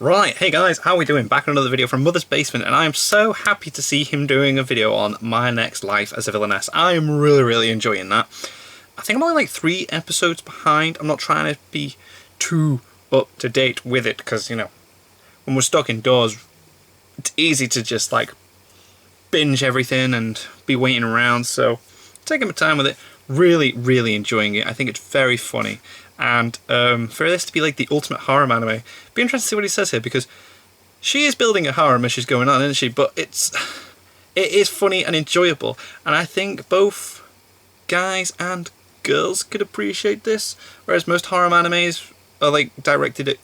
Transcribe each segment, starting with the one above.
Right, hey guys, how are we doing? Back on another video from Mother's Basement, and I am so happy to see him doing a video on my next life as a villainess. I am really enjoying that. I think I'm only like 3 episodes behind. I'm not trying to be too up to date with it, because, you know, when we're stuck indoors, it's easy to just like binge everything and be waiting around, so taking my time with it. Really enjoying it. I think it's very funny. And for this to be like the ultimate harem anime, be interesting to see what he says here, because she is building a harem as she's going on, isn't she? But it is funny and enjoyable, and I think both guys and girls could appreciate this, whereas most harem animes are like directed at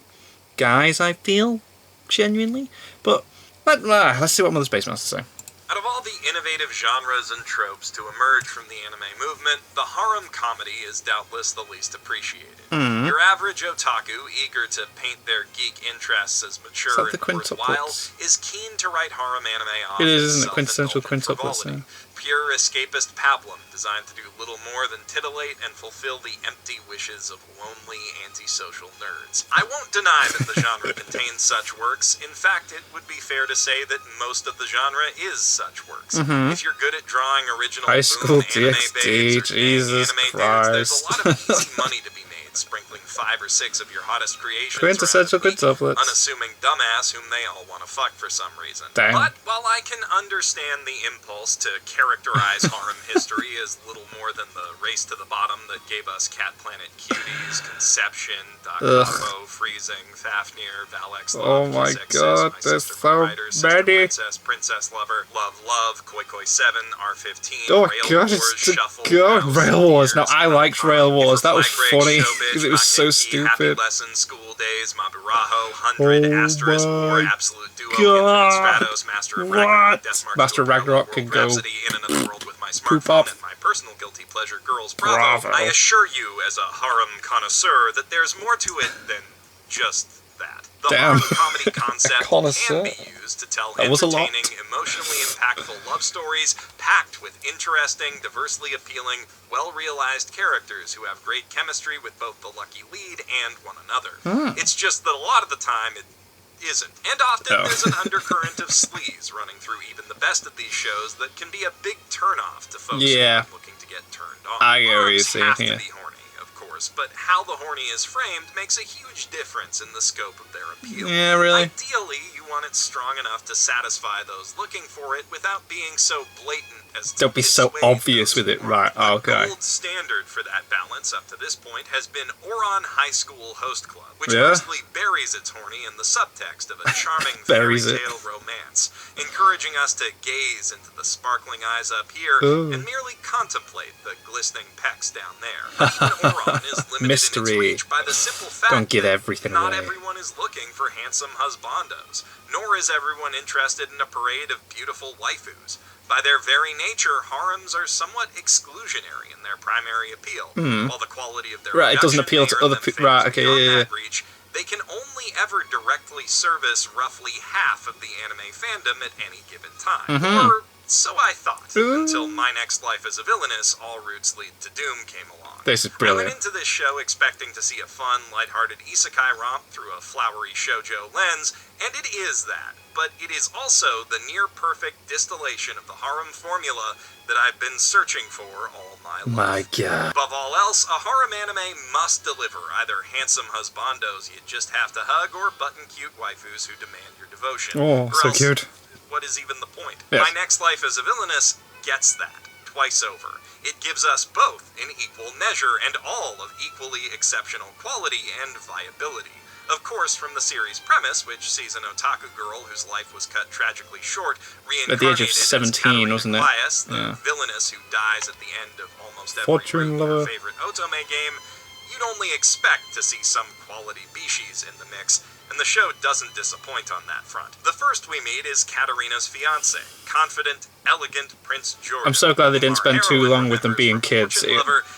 guys, I feel, genuinely. But let's see what Mother's Basement has to say. Out of all the innovative genres and tropes to emerge from the anime movement, the harem comedy is doubtless the least appreciated. Your average otaku, eager to paint their geek interests as mature and worthwhile, is keen to write harem anime off. It is, isn't it? Quintessential quintuplets. Pure escapist pablum, designed to do little more than titillate and fulfill the empty wishes of lonely, antisocial nerds. I won't deny that the genre contains such works. In fact, it would be fair to say that most of the genre is such works. If you're good at drawing original High School anime DxD, Jesus anime Christ. dudes, there's a lot of easy money to be made, sprinkling 5 or 6 of your hottest creations Quintessential quintuplets. unassuming dumbass whom they all want to fuck for some reason. Damn. But while I can understand the impulse to characterize harem history as little more than the race to the bottom that gave us Cat Planet Cuties, Conception, Dakapo, Freezing, Fafnir, Valex Love, Oh my Q6, god, My there's Sister so Provider, Sister many. Princess Lover, Love, Koi Koi 7, R15, Oh Rail gosh, Wars, it's Shuffle, God, Mouse, Rail Wars. Now Years, I liked Rail Wars. That was Flag funny Break, Showbiz, because it was so Makeki, stupid. Happy Lesson, School Days, Maburaho, 100, Asterisk, War, my Absolute Duo, God. Infinite Stratos, Master of Ragnarok, What? Death March, Master of Ragnarok can go Rhapsody, In Another World with My poop Smartphone, up. and my personal guilty pleasure, Girls Bravo. I assure you, as a harem connoisseur, that there's more to it than just that. The Damn. harem comedy concept Connoisseur. can be used to tell That was a lot. entertaining, emotionally impactful love stories packed with interesting, diversely appealing, well-realized characters who have great chemistry with both the lucky lead and one another. It's just that a lot of the time it isn't. And often there's an undercurrent of sleaze running through even the best of these shows that can be a big turnoff to folks who are looking to get turned on. I get what you're Harems saying have here. to be horny, of course, but how the horny is framed makes a huge difference in the scope of their appeal. Yeah, really? Ideally, you want it strong enough to satisfy those looking for it without being so blatant as to Don't be so dissuade obvious those with it, who right? aren't. The Okay. gold standard for that balance up to this point has been Oron High School Host Club, which Yeah? mostly buries its horny in the subtext of a charming Buries fairy it. tale romance, encouraging us to gaze into the sparkling eyes up here Ooh. and merely contemplate the glistening pecs down there. Even Oron is limited in Mystery. its reach by the simple fact Don't give that everything not away. everyone is looking for handsome husbandos, nor is everyone interested in a parade of beautiful waifus. By their very nature, harems are somewhat exclusionary in their primary appeal. While the quality of their Right, it doesn't production appeal may to earn other them people. Right, favors okay, beyond yeah. that reach, they can only ever directly service roughly half of the anime fandom at any given time. Or so I thought, until My Next Life as a Villainess, All Routes Lead to Doom came along. This is I brilliant. went into this show expecting to see a fun, lighthearted isekai romp through a flowery shoujo lens, and it is that. But it is also the near-perfect distillation of the harem formula that I've been searching for all my life. My god. Above all else, a harem anime must deliver either handsome husbandos you just have to hug, or button-cute waifus who demand your devotion. Oh, Or so else, cute. what is even the point? Yes. My Next Life as a Villainess gets that, twice over. It gives us both in equal measure and all of equally exceptional quality and viability. Of course, from the series' premise, which sees an otaku girl whose life was cut tragically short, reincarnated At the age of 17, as wasn't it? Bias, the Yeah. villainess who dies at the end of almost every Fortune route in lover. her favorite otome game, you'd only expect to see some quality bishis in the mix, and the show doesn't disappoint on that front. The first we meet is Katarina's fiancé, confident, elegant Prince George. I'm so glad they didn't spend too long with them being kids. It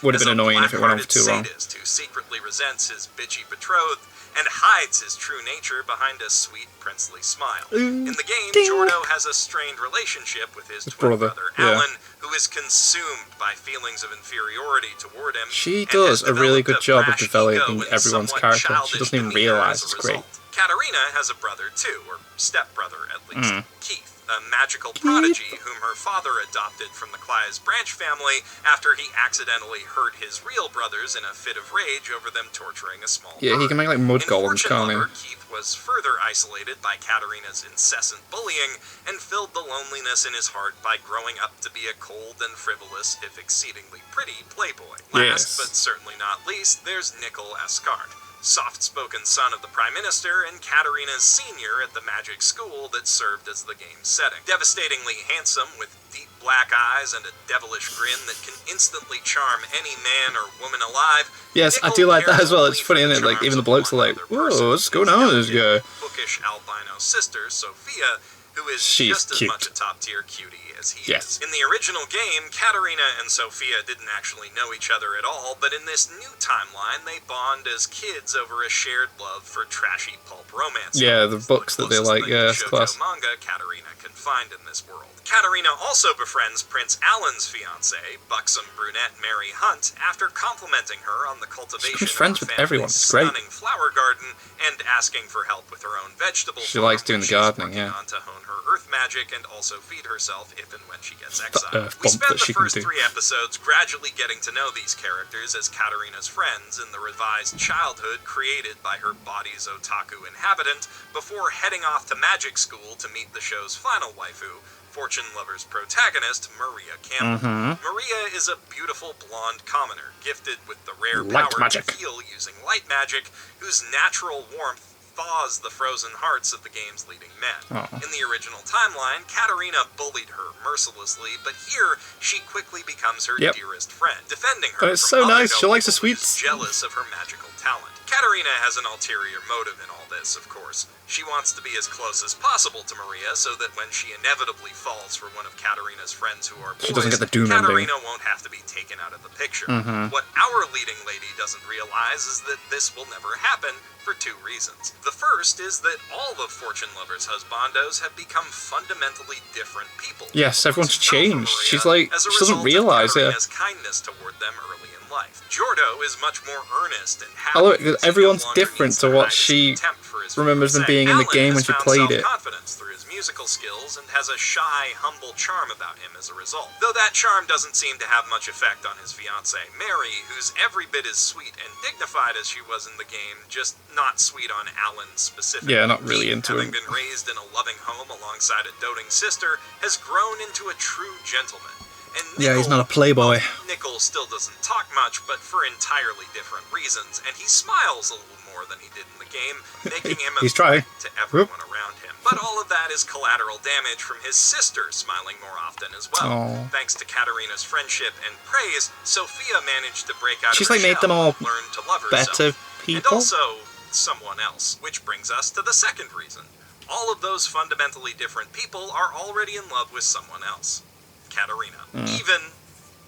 would have been annoying if it went on for too long. Who secretly resents his bitchy betrothed and hides his true nature behind a sweet princely smile. In the game, Ding. Jordo has a strained relationship with his twin brother, yeah. Alan, who is consumed by feelings of inferiority toward him. She and does has a really developed good a job of brash developing ego and everyone's somewhat character. She childish doesn't even demeanor realise as a it's great. result. Katarina has a brother too, or stepbrother at least, Keith, a magical prodigy whom her father adopted from the Clias Branch family after he accidentally hurt his real brothers in a fit of rage over them torturing a small bird. Yeah, he can make like mud In golems, Fortune can't Lover, he? Keith was further isolated by Katarina's incessant bullying and filled the loneliness in his heart by growing up to be a cold and frivolous, if exceedingly pretty, playboy. Last, but certainly not least, there's Nicol Ascart, soft-spoken son of the Prime Minister and Katarina's senior at the magic school that served as the game's setting. Devastatingly handsome, with deep black eyes and a devilish grin that can instantly charm any man or woman alive. Yes, I do like that as well. It's funny, isn't it? Like, even the blokes are like, whoa, what's going on with this guy? Bookish albino sister, Sophia, who is She's just cute. as much a top-tier cutie as he Yes. is. In the original game, Katarina and Sophia didn't actually know each other at all, but in this new timeline, they bond as kids over a shared love for trashy pulp romance. Yeah, the novels, books that they closest like, thing yeah, to it's shoujo class. manga Katarina can find in this world. Katarina also befriends Prince Alan's fiancée, buxom brunette Mary Hunt, after complimenting her on the cultivation friends of with her everyone. family's It's great. stunning flower garden and asking for help with her own vegetable She farm, likes doing which the she's gardening, working yeah. on to hone her earth magic and also feed herself if and when she gets The exiled. earth We bump spend that the she can first do. 3 episodes gradually getting to know these characters as Katarina's friends in the revised childhood created by her body's otaku inhabitant before heading off to magic school to meet the show's final waifu, Fortune Lover's protagonist, Maria Campbell. Maria is a beautiful blonde commoner, gifted with the rare Light power magic. to heal using light magic, whose natural warmth thaws the frozen hearts of the game's leading men. Aw. In the original timeline, Katarina bullied her mercilessly, but here she quickly becomes her Yep. dearest friend, defending her Oh, it's from so other nice. She likes the noblemen sweets. jealous of her magical talent. Katarina has an ulterior motive in all this, of course. She wants to be as close as possible to Maria so that when she inevitably falls for one of Katarina's friends who are boys, She doesn't get the doom ending. Katarina won't have to be taken out of the picture. What our leading lady doesn't realize is that this will never happen for 2 reasons. The first is that all of Fortune Lover's husbandos have become fundamentally different people. Yes, everyone's Who fell for changed. Maria She's like, as a she doesn't result of realise it. Katarina's kindness toward them early in life. Jordo is much more earnest and happy. Oh, look, as he everyone's no longer different needs to what hide his she contempt for his remembers them fiancée. being in the Alan game when has she found played it. self-confidence through his musical skills and has a shy, humble charm about him as a result. Though that charm doesn't seem to have much effect on his fiancée, Mary, who's every bit as sweet and dignified as she was in the game, just not sweet on Alan specifically. Yeah, not really He, into having him. been raised in a loving home alongside a doting sister, has grown into a true gentleman. And Yeah, he's Nicol- not a playboy. well, Nicol still doesn't talk much, but for entirely different reasons, and he smiles a little more than he did in the game, making him a He's trying. threat to everyone around him. But all of that is collateral damage from his sister smiling more often as well. Aw. Thanks to Katarina's friendship and praise, Sophia managed to break out She's of her like made shell them all and learn to love better herself. And people. also someone else, which brings us to the second reason. All of those fundamentally different people are already in love with someone else. Katarina. Even,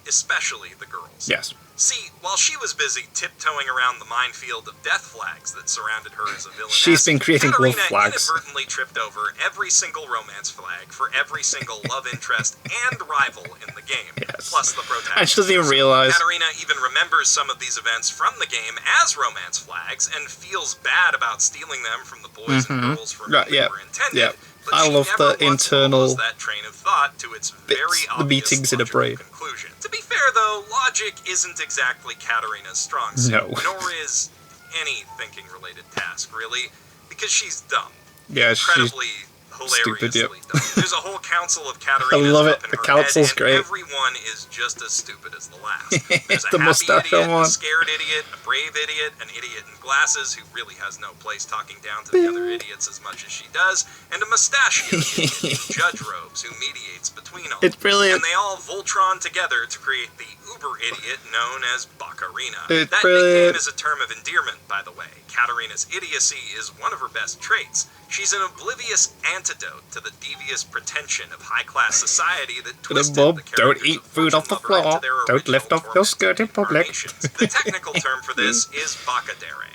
especially the girls. Yes. See, while she was busy tiptoeing around the minefield of death flags that surrounded her as a villainess, She's been creating Katarina love flags. inadvertently tripped over every single romance flag for every single love interest and rival in the game, Yes. plus the protagonist. And she doesn't even realise. Katarina even remembers some of these events from the game as romance flags and feels bad about stealing them from the boys and girls for whom Right, they yeah, were intended. yeah. But I she love never the once internal follows that train of thought to its very bits, the obvious meetings in a logical brain. conclusion. To be fair, though, logic isn't exactly Katarina's strong suit, No. nor is any thinking-related task, really, because she's dumb. Yeah, she's Incredibly, hilariously stupid, yep. dumb. There's a whole council of Katarinas I love it. up in The her council's head, great. and everyone is just as stupid as the last. There's a The happy mustache idiot, on one. a scared idiot, a brave idiot, an idiot in glasses who really has no place talking down to the other idiots as much as she does, and a mustachioed idiot in judge robes who mediates between all. It's brilliant. And they all Voltron together to create the uber idiot known as Bakarina. It's That brilliant. nickname is a term of endearment, by the way. Katarina's idiocy is one of her best traits. She's an oblivious antidote to the devious pretension of high-class society that twisted Bob, the don't characters eat of food Fortune off the Lover floor. into their Don't lift original off your skirt in tormented public. incarnations. The technical term for this is Bakadere,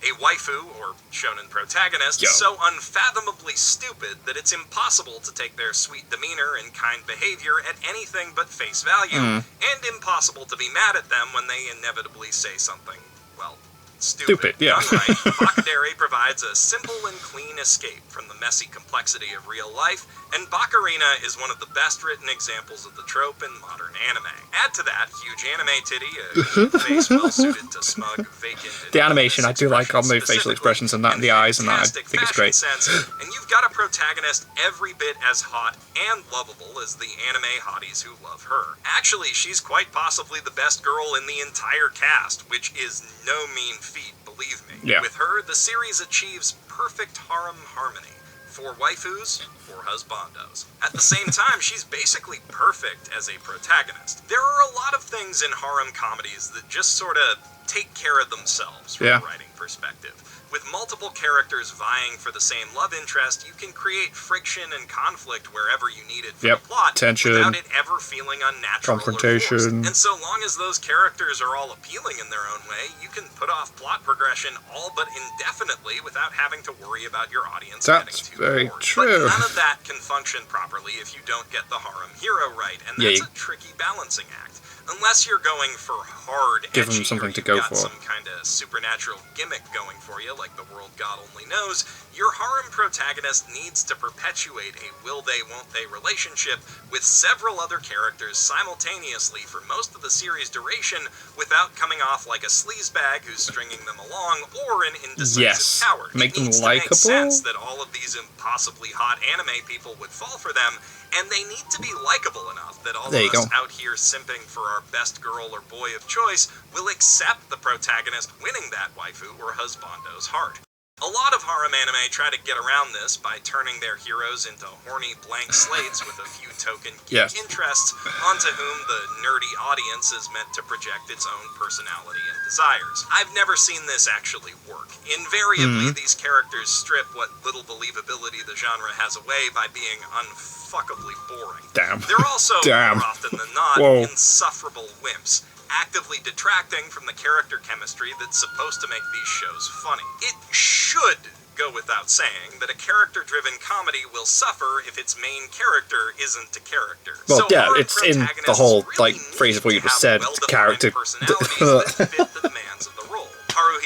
a waifu, or shonen protagonist, Yo. so unfathomably stupid that it's impossible to take their sweet demeanor and kind behavior at anything but face value, and impossible to be mad at them when they inevitably say something, well, stupid. Yeah. Done right, Bakadere provides a simple and clean escape from the messy complexity of real life, and Bakarina is one of the best written examples of the trope in modern anime. Add to that huge anime titty, a cute face well suited to smug, vacant. The animation, I do like on the facial expressions and that, and the eyes and that. I think it's great. Sense, and you've got a protagonist every bit as hot and lovable as the anime hotties who love her. Actually, she's quite possibly the best girl in the entire cast, which is no mean feat, believe me. Yeah. With her, the series achieves perfect harem harmony. 4 waifus, 4 husbandos. At the same time, she's basically perfect as a protagonist. There are a lot of things in harem comedies that just sort of take care of themselves from a writing perspective. With multiple characters vying for the same love interest, you can create friction and conflict wherever you need it for the plot, tension, without it ever feeling unnatural confrontation. or forced. And so long as those characters are all appealing in their own way, you can put off plot progression all but indefinitely without having to worry about your audience getting too bored. Very true. But none of that can function properly if you don't get the harem hero right, and that's a tricky balancing act. Unless you're going for hard, give edgy, them something or to go got for. some kind of supernatural gimmick going for you, like the world God only knows, your harem protagonist needs to perpetuate a will-they, won't-they relationship with several other characters simultaneously for most of the series' duration without coming off like a sleazebag who's stringing them along or an indecisive coward. Make them It likable. needs to make sense that all of these impossibly hot anime people would fall for them, and they need to be likable enough that all of us out here simping for our best girl or boy of choice will accept the protagonist winning that waifu or husbando's heart. A lot of harem anime try to get around this by turning their heroes into horny blank slates with a few token geek interests onto whom the nerdy audience is meant to project its own personality and desires. I've never seen this actually work. Invariably, these characters strip what little believability the genre has away by being unfuckably boring. They're also, more often than not, insufferable wimps, actively detracting from the character chemistry that's supposed to make these shows funny. It should go without saying that a character-driven comedy will suffer if its main character isn't a character. Well, it's in the whole phrase of what you just said. The character that fit the demands of the role.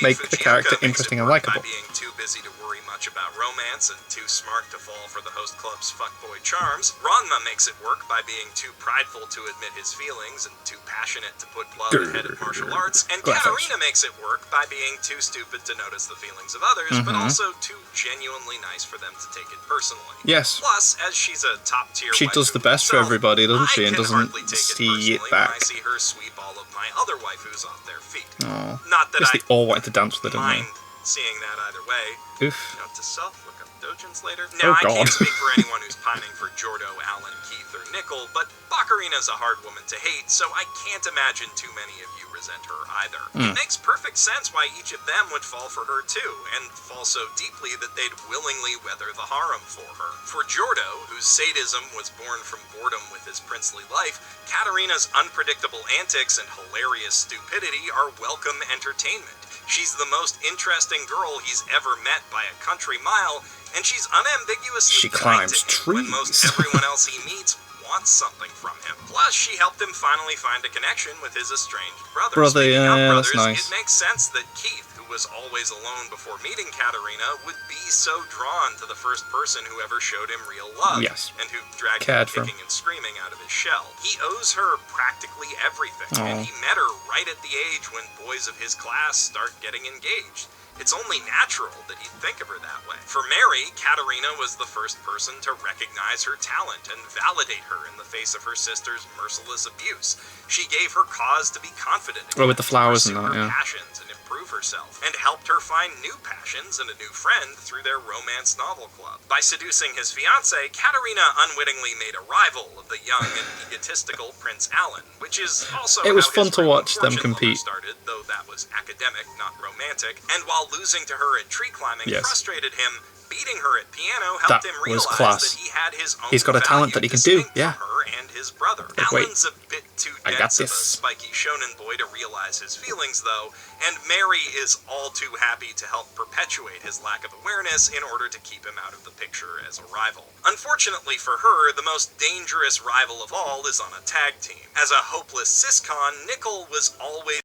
Make the character interesting and likable. By being too busy to worry much about romance and too smart to fall for the host club's fuckboy charms. Ranma makes it work by being too prideful to admit his feelings and too passionate to put love ahead of martial arts. And Katarina makes it work by being too stupid to notice the feelings of others, but also too genuinely nice for them to take it personally. Yes. Plus, as she's a top-tier she does the best for everybody, doesn't she? And doesn't see it back. When I see her sweep all of my other waifus off their feet. Oh. Not that they all wanted to dance with her, didn't mind seeing that either way. Oof. Note to self, look up dojins later. Now, I can't speak for anyone who's pining for Jordo, Alan, Keith, or Nickel, but Bakarina's a hard woman to hate, so I can't imagine too many of you resent her either. It makes perfect sense why each of them would fall for her too, and fall so deeply that they'd willingly weather the harem for her. For Jordo, whose sadism was born from boredom with his princely life, Katarina's unpredictable antics and hilarious stupidity are welcome entertainment. She's the most interesting girl he's ever met by a country mile, and she's unambiguously kind to him when most everyone else he meets wants something from him. Plus, she helped him finally find a connection with his estranged brother. Speaking of brothers, that's nice. It makes sense that Keith, who was always alone before meeting Katarina, would be so drawn to the first person who ever showed him real love, and who dragged him kicking and screaming out of his shell. He owes her practically everything, and he met her right at the age when boys of his class start getting engaged. It's only natural that he'd think of her that way. For Mary, Katarina was the first person to recognize her talent and validate her in the face of her sister's merciless abuse. She gave her cause to be confident again, with the flowers and that, passions and improve herself, and helped her find new passions and a new friend through their romance novel club. By seducing his fiancée, Katarina unwittingly made a rival of the young and egotistical Prince Alan, which is also it was how fun his to watch them fortune compete. Started, though that was academic, not romantic. And while losing to her at tree climbing frustrated him, beating her at piano helped him realize that he had his own He's got a talent that he can do, from her and his brother. Alan's a bit too dense of a spiky shonen boy to realize his feelings, though, and Mary is all too happy to help perpetuate his lack of awareness in order to keep him out of the picture as a rival. Unfortunately for her, the most dangerous rival of all is on a tag team. As a hopeless siscon, Nickel was always